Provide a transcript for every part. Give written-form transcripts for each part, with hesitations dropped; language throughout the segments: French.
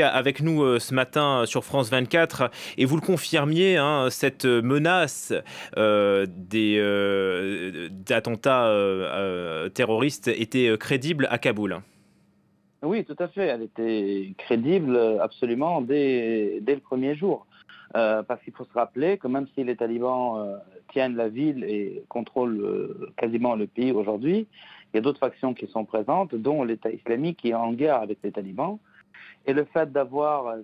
avec nous ce matin sur France 24 et vous le confirmiez, hein, cette menace d'attentats terroristes était crédible à Kaboul. Oui, tout à fait. Elle était crédible absolument dès le premier jour. Parce qu'il faut se rappeler que même si les talibans tiennent la ville et contrôlent quasiment le pays aujourd'hui, il y a d'autres factions qui sont présentes, dont l'État islamique qui est en guerre avec les talibans. Et le fait d'avoir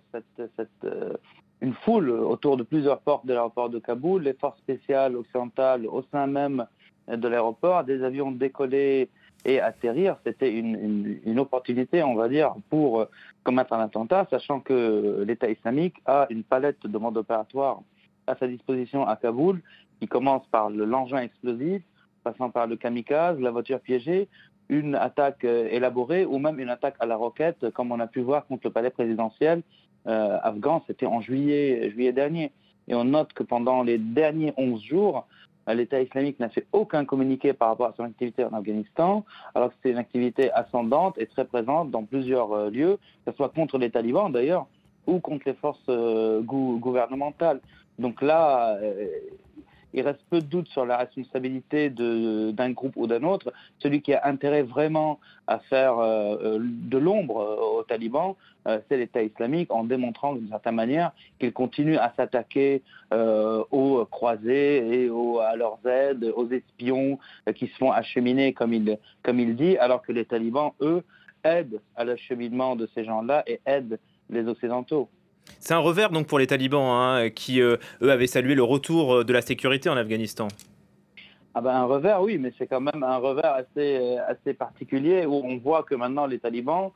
une foule autour de plusieurs portes de l'aéroport de Kaboul, les forces spéciales occidentales au sein même de l'aéroport, des avions décoller et atterrir, c'était une opportunité, on va dire, pour commettre un attentat, sachant que l'État islamique a une palette de modes opératoires à sa disposition à Kaboul, qui commence par l'engin explosif, passant par le kamikaze, la voiture piégée, une attaque élaborée ou même une attaque à la roquette, comme on a pu voir contre le palais présidentiel afghan, c'était en juillet dernier. Et on note que pendant les derniers 11 jours, l'État islamique n'a fait aucun communiqué par rapport à son activité en Afghanistan, alors que c'est une activité ascendante et très présente dans plusieurs lieux, que ce soit contre les talibans d'ailleurs, ou contre les forces gouvernementales. Donc là, il reste peu de doute sur la responsabilité d'un groupe ou d'un autre. Celui qui a intérêt vraiment à faire de l'ombre aux talibans, c'est l'État islamique, en démontrant d'une certaine manière qu'il continue à s'attaquer aux croisés et à leurs aides, aux espions qui se font acheminer, comme il dit, alors que les talibans, eux, aident à l'acheminement de ces gens-là et aident les Occidentaux. C'est un revers donc pour les talibans, hein, qui eux avaient salué le retour de la sécurité en Afghanistan. Ah ben, un revers, oui, mais c'est quand même un revers assez particulier où on voit que maintenant les talibans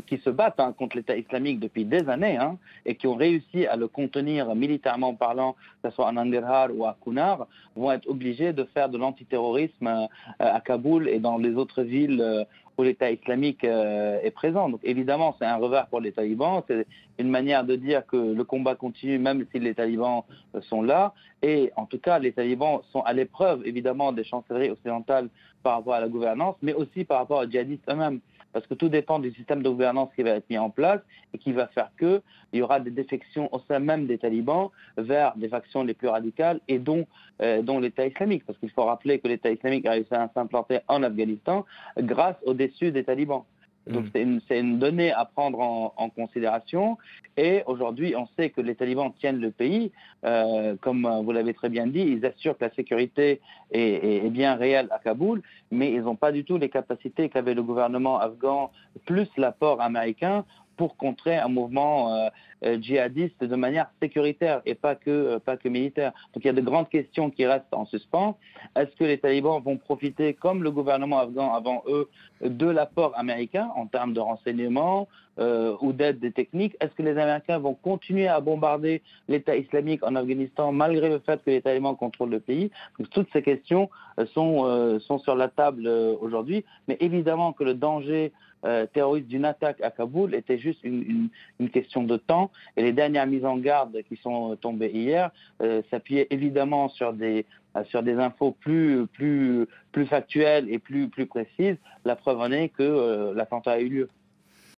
qui se battent contre l'État islamique depuis des années et qui ont réussi à le contenir militairement parlant, que ce soit à Nangarhar ou à Kunar, vont être obligés de faire de l'antiterrorisme à Kaboul et dans les autres villes où l'État islamique est présent. Donc évidemment, c'est un revers pour les talibans, c'est une manière de dire que le combat continue même si les talibans sont là. Et en tout cas, les talibans sont à l'épreuve, évidemment, des chancelleries occidentales par rapport à la gouvernance, mais aussi par rapport aux djihadistes eux-mêmes. Parce que tout dépend du système de gouvernance qui va être mis en place et qui va faire qu'il y aura des défections au sein même des talibans vers des factions les plus radicales et dont l'État islamique. Parce qu'il faut rappeler que l'État islamique a réussi à s'implanter en Afghanistan grâce au dessus des talibans. Donc c'est une donnée à prendre en considération. Et aujourd'hui, on sait que les talibans tiennent le pays. Comme vous l'avez très bien dit, ils assurent que la sécurité est bien réelle à Kaboul, mais ils n'ont pas du tout les capacités qu'avait le gouvernement afghan, plus l'apport américain, pour contrer un mouvement djihadiste de manière sécuritaire et pas que militaire. Donc il y a de grandes questions qui restent en suspens. Est-ce que les talibans vont profiter, comme le gouvernement afghan avant eux, de l'apport américain en termes de renseignement ou d'aide des techniques? Est-ce que les Américains vont continuer à bombarder l'État islamique en Afghanistan malgré le fait que les talibans contrôlent le pays? Donc, toutes ces questions sont sur la table aujourd'hui. Mais évidemment que le danger terroriste d'une attaque à Kaboul était juste une question de temps. Et les dernières mises en garde qui sont tombées hier s'appuyaient évidemment sur des infos plus factuelles et plus précises. La preuve en est que l'attentat a eu lieu.